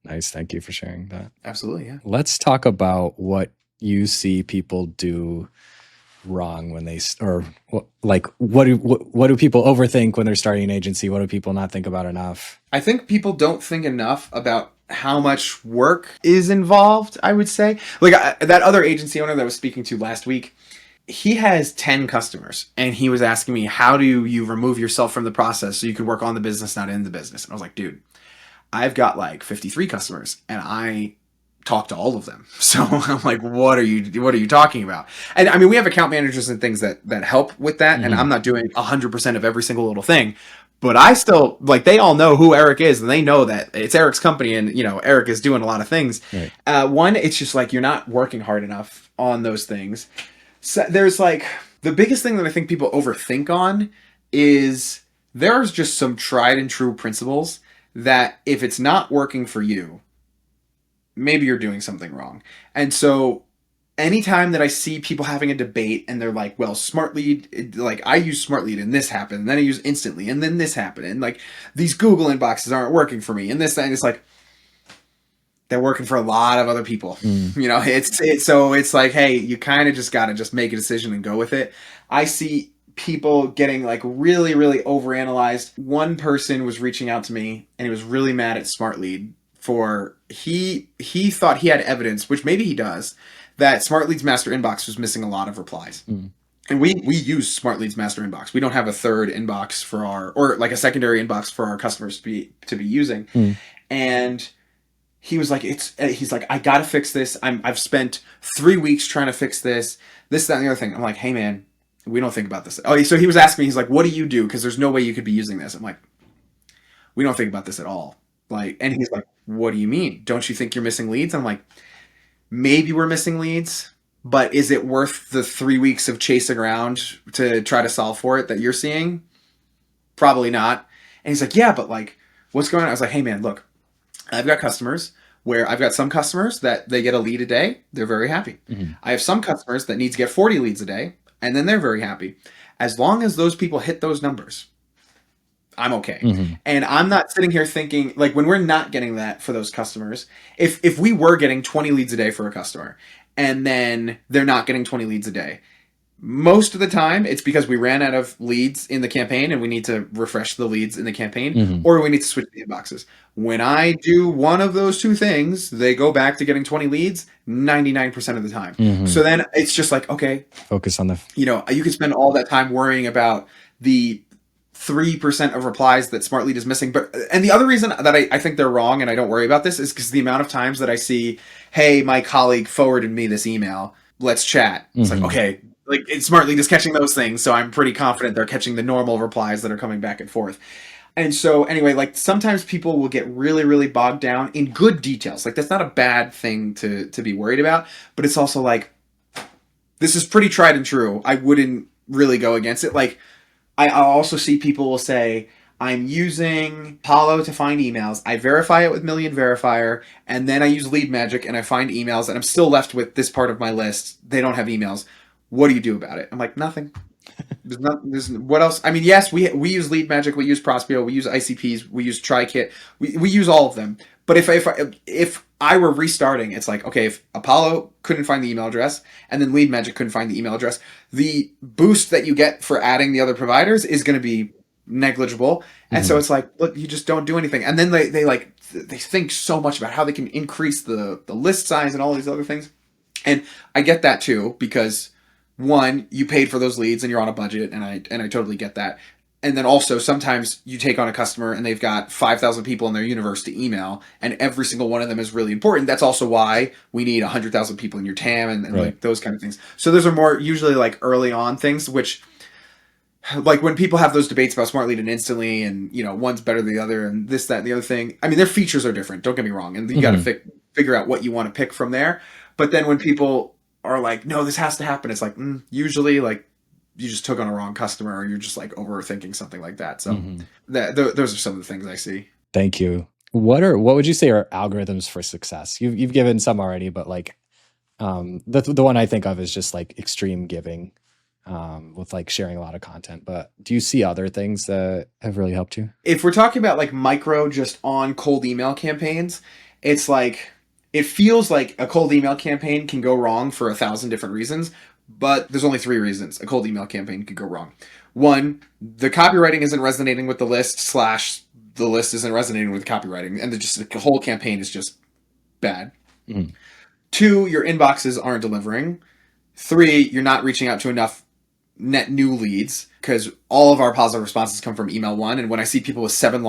Nice. Thank you for sharing that. Absolutely, yeah. Let's talk about what you see people do wrong when they, or like what do people overthink when they're starting an agency? What do people not think about enough? I think people don't think enough about how much work is involved, I would say. Like that other agency owner that I was speaking to last week, he has 10 customers and he was asking me, how do you remove yourself from the process so you can work on the business, not in the business? And I was like, dude, I've got like 53 customers and I talk to all of them. So I'm like, what are you talking about? And I mean, we have account managers and things that help with that. And I'm not doing 100% of every single little thing, but I still, like, they all know who Eric is and they know that it's Eric's company and, Eric is doing a lot of things. Right. One, it's just like, you're not working hard enough on those things. So there's like, the biggest thing that I think people overthink on is there's just some tried and true principles that if it's not working for you, maybe you're doing something wrong. And so anytime that I see people having a debate and they're like, well, Smart Lead, like I use Smart Lead and this happened, and then I use Instantly and then this happened, and like these Google inboxes aren't working for me and this, and it's like, they're working for a lot of other people. It's like, hey, you kind of just got to just make a decision and go with it. I see people getting like really, really overanalyzed. One person was reaching out to me and he was really mad at Smart Lead for he thought he had evidence, which maybe he does, that Smart Lead's master inbox was missing a lot of replies. And we use Smart Lead's master inbox. We don't have a third inbox for or like a secondary inbox for our customers to be using. And he was like, he's like, I gotta fix this. I've spent 3 weeks trying to fix this, that, and the other thing. I'm like, hey man, we don't think about this. Oh, so he was asking me, he's like, what do you do? Because there's no way you could be using this. I'm like, we don't think about this at all. Like, and he's like, what do you mean? Don't you think you're missing leads? I'm like, maybe we're missing leads, but is it worth the 3 weeks of chasing around to try to solve for it that you're seeing? Probably not. And he's like, yeah, but like, what's going on? I was like, hey man, look, I've got customers where I've got some customers that they get a lead a day. They're very happy. I have some customers that need to get 40 leads a day, and then they're very happy. As long as those people hit those numbers, I'm okay. And I'm not sitting here thinking, like, when we're not getting that for those customers, if we were getting 20 leads a day for a customer and then they're not getting 20 leads a day, most of the time it's because we ran out of leads in the campaign and we need to refresh the leads in the campaign, or we need to switch the inboxes. When I do one of those two things, they go back to getting 20 leads 99% of the time. So then it's just like, okay, focus on you can spend all that time worrying about the 3% of replies that Smart Lead is missing. And the other reason that I think they're wrong and I don't worry about this is because the amount of times that I see, hey, my colleague forwarded me this email, let's chat. It's like, okay, like Smart Lead is catching those things, so I'm pretty confident they're catching the normal replies that are coming back and forth. And so anyway, like sometimes people will get really, really bogged down in good details. Like that's not a bad thing to be worried about, but it's also like, this is pretty tried and true. I wouldn't really go against it. Like I also see people will say, I'm using Apollo to find emails. I verify it with Million Verifier, and then I use Lead Magic and I find emails, and I'm still left with this part of my list. They don't have emails. What do you do about it? I'm like, nothing. There's what else? I mean, yes, we use Lead Magic, we use Prospeo, we use ICPs, we use TriKit, we use all of them. But if I were restarting, it's like, okay, if Apollo couldn't find the email address and then Lead Magic couldn't find the email address, the boost that you get for adding the other providers is going to be negligible. And so it's like, look, you just don't do anything. And then they think so much about how they can increase the list size and all these other things. And I get that too, because one, you paid for those leads and you're on a budget, and I totally get that. And then also sometimes you take on a customer and they've got 5,000 people in their universe to email, and every single one of them is really important. That's also why we need 100,000 people in your TAM and Right. like those kind of things. So those are more usually like early on things, which like when people have those debates about Smart Lead and Instantly, and you know, one's better than the other and this, that, and the other thing. I mean, their features are different. Don't get me wrong. And you got to figure out what you want to pick from there. But then when people are like, no, this has to happen, it's like, usually like you just took on a wrong customer, or you're just like overthinking something like that. So those are some of the things I see. Thank you. What would you say are algorithms for success? You've given some already, but like the one I think of is just like extreme giving, with like sharing a lot of content. But do you see other things that have really helped you? If we're talking about like micro, just on cold email campaigns, it's like, it feels like a cold email campaign can go wrong for 1,000 different reasons, but there's only 3 reasons a cold email campaign could go wrong. One, the copywriting isn't resonating with the list / the list isn't resonating with the copywriting, and the whole campaign is just bad. 2, your inboxes aren't delivering. 3, you're not reaching out to enough net new leads, because all of our positive responses come from email 1, and when I see people with 7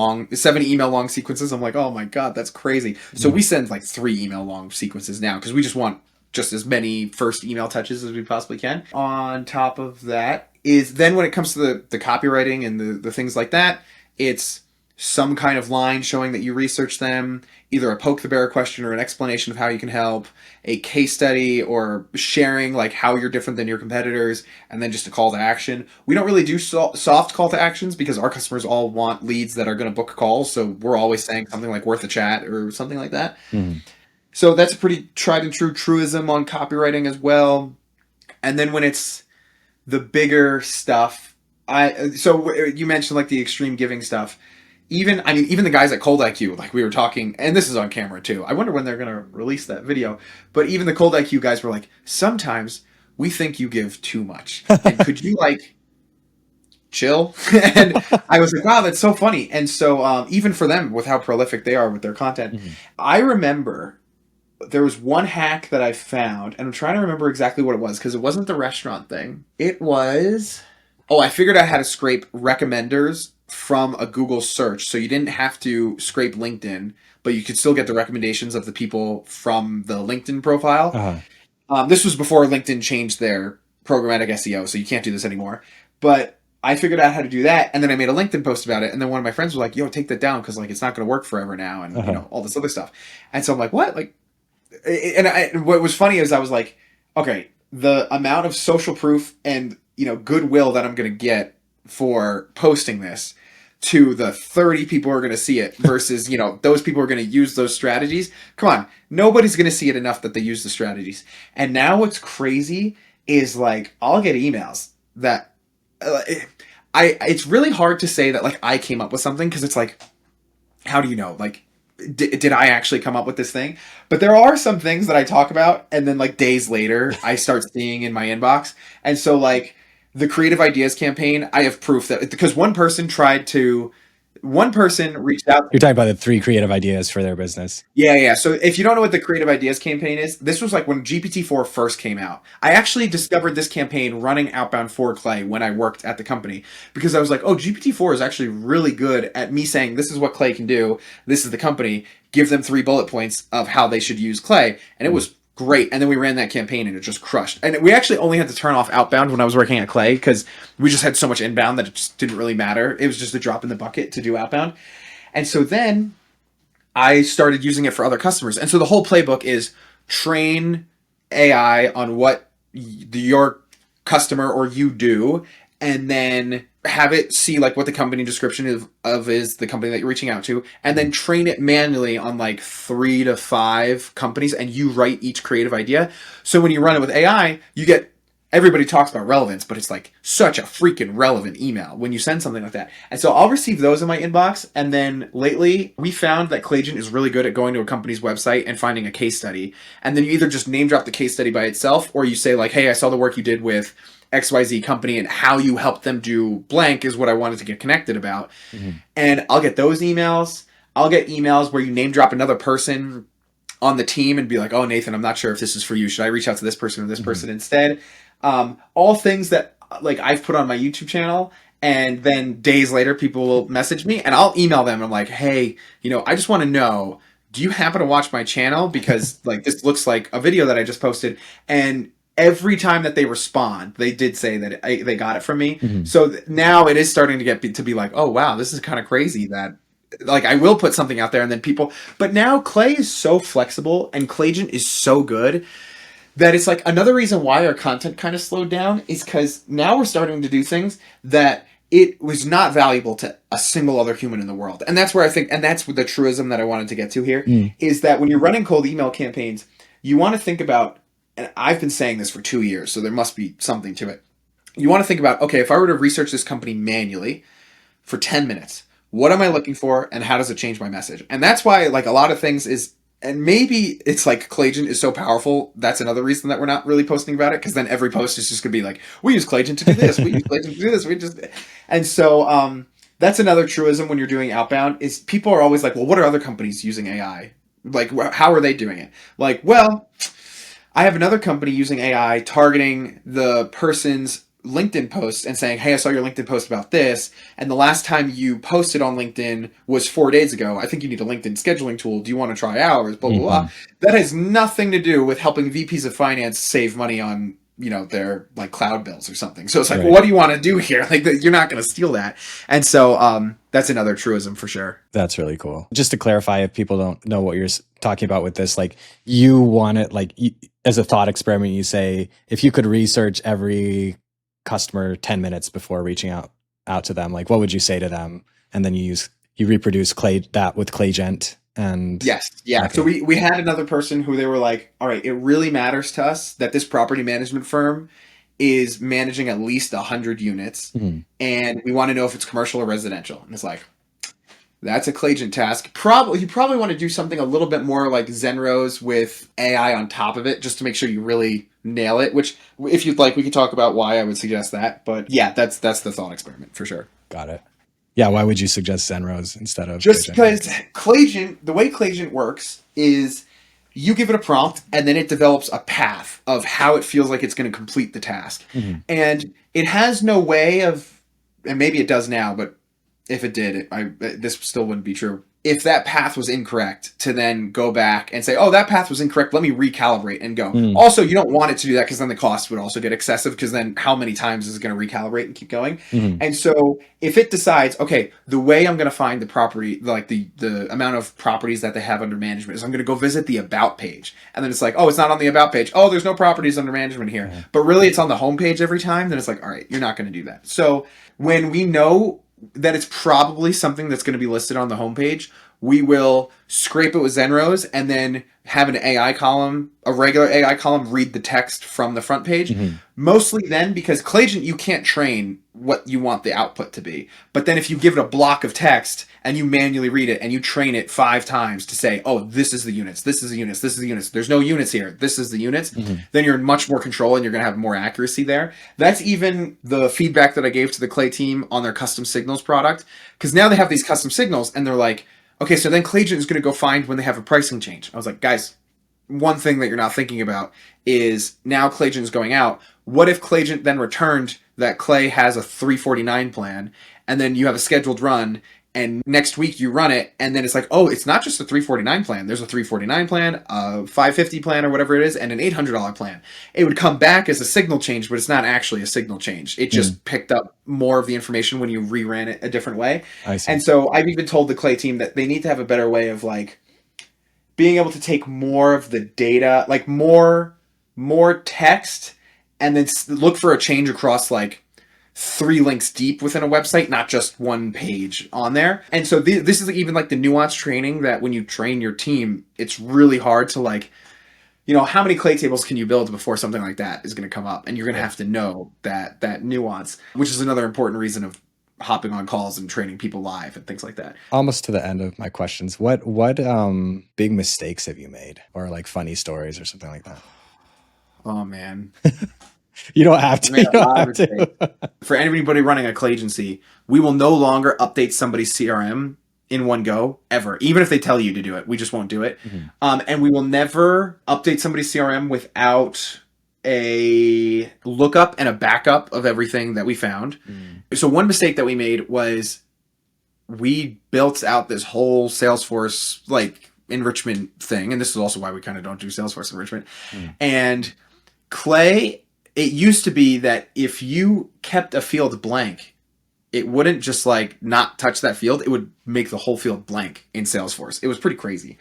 email long sequences, I'm like, oh my god, that's crazy. So we send like 3 email long sequences now, because we just want just as many first email touches as we possibly can. On top of that is then when it comes to the copywriting and the things like that, it's some kind of line showing that you researched them, either a poke the bear question or an explanation of how you can help, a case study, or sharing like how you're different than your competitors, and then just a call to action. We don't really do soft call to actions because our customers all want leads that are going to book calls, so we're always saying something like worth a chat or something like that. So that's a pretty tried and true truism on copywriting as well. And then when it's the bigger stuff, so you mentioned like the extreme giving stuff. Even the guys at Cold IQ, like we were talking, and this is on camera too. I wonder when they're going to release that video. But even the Cold IQ guys were like, sometimes we think you give too much. And could you like chill? And I was like, wow, that's so funny. And so even for them, with how prolific they are with their content, I remember there was one hack that I found, and I'm trying to remember exactly what it was, because it wasn't the restaurant thing. It was, I figured out how to scrape recommenders from a Google search, so you didn't have to scrape LinkedIn, but you could still get the recommendations of the people from the LinkedIn profile. This was before LinkedIn changed their programmatic SEO, so you can't do this anymore. But I figured out how to do that, and then I made a LinkedIn post about it, and then one of my friends was like, yo, take that down, because like it's not going to work forever now, and you know, all this other stuff. And so I'm like, what? Like, and what was funny is I was like, okay, the amount of social proof and, you know, goodwill that I'm going to get for posting this to the 30 people who are going to see it versus, you know, those people who are going to use those strategies. Come on, nobody's going to see it enough that they use the strategies. And now what's crazy is like, I'll get emails that it's really hard to say that like I came up with something, because it's like, how do you know? Like, did I actually come up with this thing? But there are some things that I talk about, and then like days later I start seeing in my inbox. And so like the Creative Ideas campaign, I have proof that, because one person reached out. You're talking about the 3 creative ideas for their business. Yeah. So if you don't know what the Creative Ideas campaign is, this was like when GPT-4 first came out. I actually discovered this campaign running outbound for Clay when I worked at the company, because I was like, oh, GPT-4 is actually really good at me saying, this is what Clay can do. This is the company. Give them 3 bullet points of how they should use Clay. And it was great. And then we ran that campaign and it just crushed. And we actually only had to turn off outbound when I was working at Clay, because we just had so much inbound that it just didn't really matter. It was just a drop in the bucket to do outbound. And so then I started using it for other customers. And so the whole playbook is train AI on what your customer or you do, and then have it see like what the company description of is the company that you're reaching out to, and then train it manually on like 3 to 5 companies, and you write each creative idea. So when you run it with AI, you get, everybody talks about relevance, but it's like such a freaking relevant email when you send something like that. And so I'll receive those in my inbox. And then lately we found that Claygen is really good at going to a company's website and finding a case study. And then you either just name drop the case study by itself, or you say like, hey, I saw the work you did with XYZ company and how you helped them do blank is what I wanted to get connected about. And I'll get those emails. I'll get emails where you name drop another person on the team and be like, oh, Nathan, I'm not sure if this is for you. Should I reach out to this person or this person instead? All things that like I've put on my YouTube channel, and then days later people will message me and I'll email them and I'm like, hey, I just want to know, do you happen to watch my channel? Because like this looks like a video that I just posted. And every time that they respond, they did say that they got it from me. So now it is starting to get to be like, oh wow, this is kind of crazy that like I will put something out there and then people, but now Clay is so flexible and Clayagent is so good that it's like another reason why our content kind of slowed down is because now we're starting to do things that it was not valuable to a single other human in the world. And that's where I think, and that's the truism that I wanted to get to here, is that when you're running cold email campaigns, you want to think about, and I've been saying this for 2 years, so there must be something to it. You want to think about, okay, if I were to research this company manually for 10 minutes, what am I looking for and how does it change my message? And that's why like a lot of things is, and maybe it's like Clayagent is so powerful. That's another reason that we're not really posting about it. Cause then every post is just gonna be like, we use Clayagent to do this. We use Clayagent to do this. And so, that's another truism when you're doing outbound is people are always like, well, what are other companies using AI? Like, how are they doing it? Like, well, I have another company using AI targeting the person's LinkedIn posts and saying, hey, I saw your LinkedIn post about this, and the last time you posted on LinkedIn was 4 days ago. I think you need a LinkedIn scheduling tool. Do you want to try ours? Blah, blah, blah. That has nothing to do with helping VPs of finance save money on, their like cloud bills or something. So it's like, well, what do you want to do here? Like you're not going to steal that. And so that's another truism for sure. That's really cool. Just to clarify, if people don't know what you're talking about with this, like you want it, like as a thought experiment, you say, if you could research every customer 10 minutes before reaching out to them, like what would you say to them? And then you reproduce that with Clayagent. And yes, yeah. Okay. So we had another person who they were like, all right, it really matters to us that this property management firm is managing at least 100 units, and we want to know if it's commercial or residential. And it's like, that's a Clayagent task. You probably want to do something a little bit more like Zenrose with AI on top of it, just to make sure you really nail it. Which, if you'd like, we could talk about why I would suggest that. But yeah, that's the thought experiment for sure. Got it. Yeah, why would you suggest Zenrose instead of just because Clayagent? The way Clayagent works is you give it a prompt, and then it develops a path of how it feels like it's going to complete the task, and it has no way of, and maybe it does now, but if it did, this still wouldn't be true. If that path was incorrect, to then go back and say, oh, that path was incorrect, let me recalibrate and go. Also, you don't want it to do that because then the cost would also get excessive, because then how many times is it going to recalibrate and keep going? And so if it decides, okay, the way I'm going to find the property, like the amount of properties that they have under management is I'm going to go visit the about page. And then it's like, oh, it's not on the about page. Oh, there's no properties under management here. But really it's on the home page every time. Then it's like, all right, you're not going to do that. So when we know that it's probably something that's going to be listed on the homepage, we will scrape it with Zenrose and then have an AI column, a regular AI column, read the text from the front page. Mostly then, because Clayagent, you can't train what you want the output to be. But then if you give it a block of text and you manually read it and you train it 5 times to say, oh, this is the units, this is the units, this is the units, there's no units here, this is the units, then you're in much more control and you're going to have more accuracy there. That's even the feedback that I gave to the Clay team on their custom signals product. Because now they have these custom signals and they're like, okay, so then Clayagent is going to go find when they have a pricing change. I was like, guys, one thing that you're not thinking about is now Clayagent is going out. What if Clayagent then returned that Clay has a 349 plan, and then you have a scheduled run, and next week you run it, and then it's like, oh, it's not just a 349 plan. There's a 349 plan, a 550 plan, or whatever it is, and an $800 plan. It would come back as a signal change, but it's not actually a signal change. It just picked up more of the information when you reran it a different way. I see. And so I've even told the Clay team that they need to have a better way of like being able to take more of the data, like more text, and then look for a change across like 3 links deep within a website, not just one page on there. And so this is even like the nuanced training that when you train your team, it's really hard to like, how many Clay tables can you build before something like that is going to come up? And you're going to have to know that nuance, which is another important reason of hopping on calls and training people live and things like that. Almost to the end of my questions. What big mistakes have you made, or like funny stories or something like that? Oh man. You don't have to. For anybody running a Clay agency, we will no longer update somebody's CRM in one go, ever. Even if they tell you to do it, we just won't do it. And we will never update somebody's CRM without a lookup and a backup of everything that we found. So one mistake that we made was we built out this whole Salesforce like enrichment thing, and this is also why we kind of don't do Salesforce enrichment. And Clay, it used to be that if you kept a field blank, it wouldn't just like not touch that field. It would make the whole field blank in Salesforce. It was pretty crazy.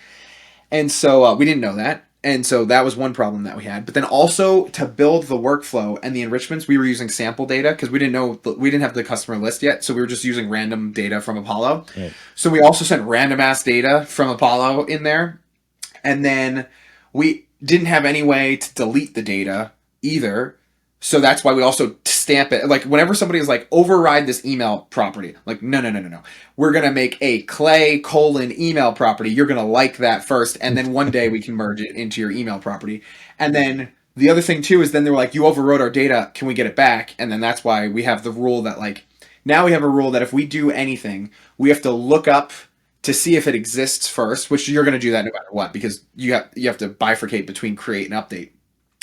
And so we didn't know that. And so that was one problem that we had. But then also to build the workflow and the enrichments, we were using sample data because we didn't have the customer list yet. So we were just using random data from Apollo. Right. So we also sent random ass data from Apollo in there. And then we didn't have any way to delete the data either. So that's why we also stamp it. Like whenever somebody is like, override this email property, like, no. We're going to make a Clay : email property. You're going to like that first. And then one day we can merge it into your email property. And then the other thing too, is then they were like, you overrode our data. Can we get it back? And then that's why we have the rule that like, now we have a rule that if we do anything, we have to look up to see if it exists first, which you're going to do that no matter what, because you have to bifurcate between create and update.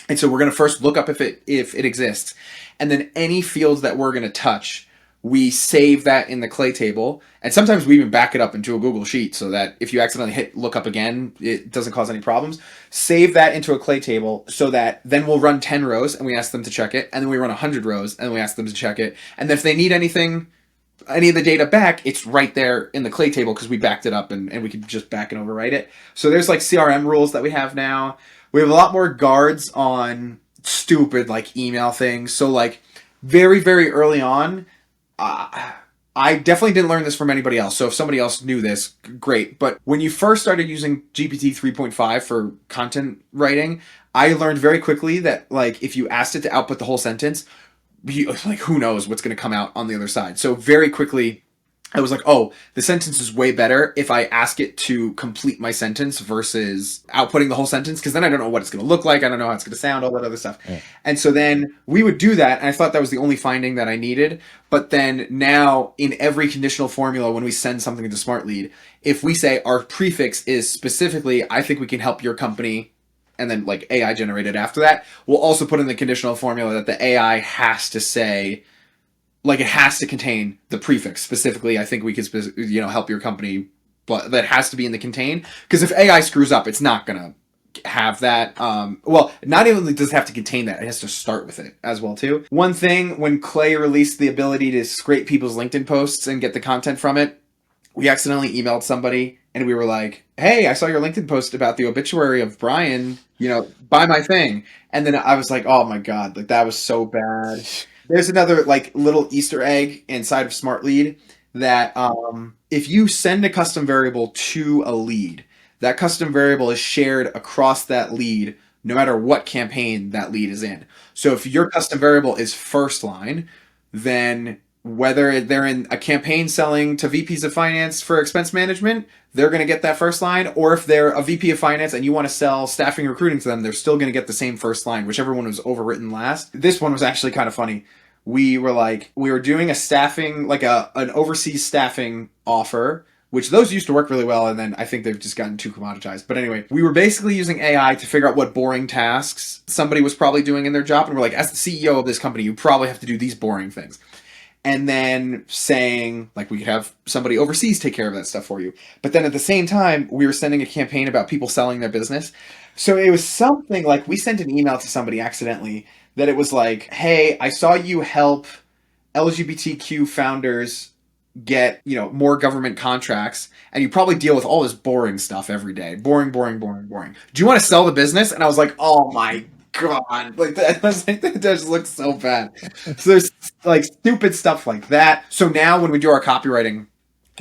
And so we're going to first look up if it exists. And then any fields that we're going to touch, we save that in the Clay table. And sometimes we even back it up into a Google Sheet so that if you accidentally hit look up again, it doesn't cause any problems. Save that into a Clay table so that then we'll run 10 rows and we ask them to check it. And then we run 100 rows and we ask them to check it. And then if they need anything, any of the data back, it's right there in the Clay table because we backed it up and we could just back and overwrite it. So there's like CRM rules that we have now. We have a lot more guards on stupid like email things. So like very, very early on, I definitely didn't learn this from anybody else. So if somebody else knew this, great. But when you first started using GPT 3.5 for content writing, I learned very quickly that like if you asked it to output the whole sentence, like who knows what's going to come out on the other side. So very quickly, I was like, oh, the sentence is way better if I ask it to complete my sentence versus outputting the whole sentence, because then I don't know what it's going to look like. I don't know how it's going to sound, all that other stuff. Yeah. And so then we would do that, and I thought that was the only finding that I needed. But then now in every conditional formula, when we send something to SmartLead, if we say our prefix is specifically, I think we can help your company, and then like AI generated after that, we'll also put in the conditional formula that the AI has to say, like it has to contain the prefix specifically. I think we could, help your company, but that has to be in the contain. Because if AI screws up, it's not gonna have that. Well, not even does it have to contain that; it has to start with it as well too. One thing, when Clay released the ability to scrape people's LinkedIn posts and get the content from it, we accidentally emailed somebody and we were like, "Hey, I saw your LinkedIn post about the obituary of Brian. Buy my thing." And then I was like, "Oh my god, like that was so bad." There's another like little Easter egg inside of SmartLead that if you send a custom variable to a lead, that custom variable is shared across that lead no matter what campaign that lead is in. So if your custom variable is first line, then whether they're in a campaign selling to VPs of finance for expense management, they're going to get that first line. Or if they're a VP of finance and you want to sell staffing recruiting to them, they're still going to get the same first line, whichever one was overwritten last. This one was actually kind of funny. We were doing a staffing, like an overseas staffing offer, which those used to work really well. And then I think they've just gotten too commoditized. But anyway, we were basically using AI to figure out what boring tasks somebody was probably doing in their job. And we're like, as the CEO of this company, you probably have to do these boring things. And then saying, like, we could have somebody overseas take care of that stuff for you. But then at the same time, we were sending a campaign about people selling their business. So it was something like we sent an email to somebody accidentally that it was like, hey, I saw you help LGBTQ founders get, more government contracts, and you probably deal with all this boring stuff every day. Boring. Do you want to sell the business? And I was like, oh my God, like that just looks so bad. So there's like stupid stuff like that. So now when we do our copywriting,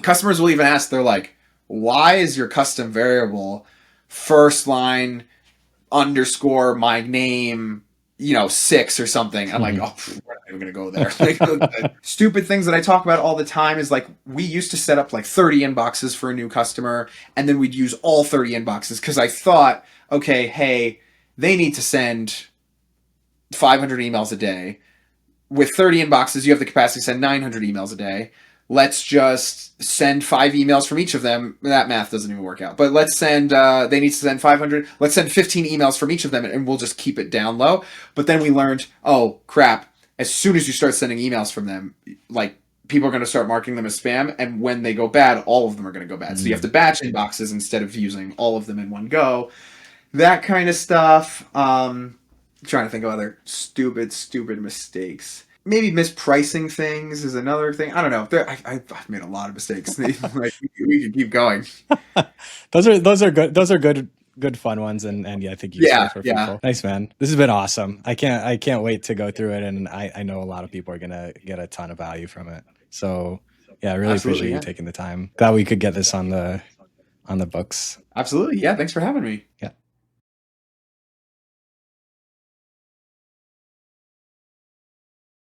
customers will even ask, they're like, why is your custom variable first line _ my name, 6 or something? I'm like, oh, we're not even gonna go there. Like, stupid things that I talk about all the time is like, we used to set up like 30 inboxes for a new customer, and then we'd use all 30 inboxes because I thought, okay, hey, they need to send 500 emails a day. With 30 inboxes, you have the capacity to send 900 emails a day. let's just send 5 emails from each of them. That math doesn't even work out. But let's send, they need to send 500. Let's send 15 emails from each of them, and we'll just keep it down low. But then we learned, oh, crap. As soon as you start sending emails from them, like, people are going to start marking them as spam. And when they go bad, all of them are going to go bad. So you have to batch inboxes instead of using all of them in one go. That kind of stuff. Trying to think of other stupid mistakes. Maybe mispricing things is another thing. I don't know. I've made a lot of mistakes. Like, we could keep going. Those are good. Those are good fun ones, and yeah, I think useful for people. Nice, man. This has been awesome. I can't wait to go through it, and I know a lot of people are gonna get a ton of value from it. So yeah, I really appreciate you taking the time. Glad we could get this on the books. Absolutely. Yeah. Thanks for having me. Yeah.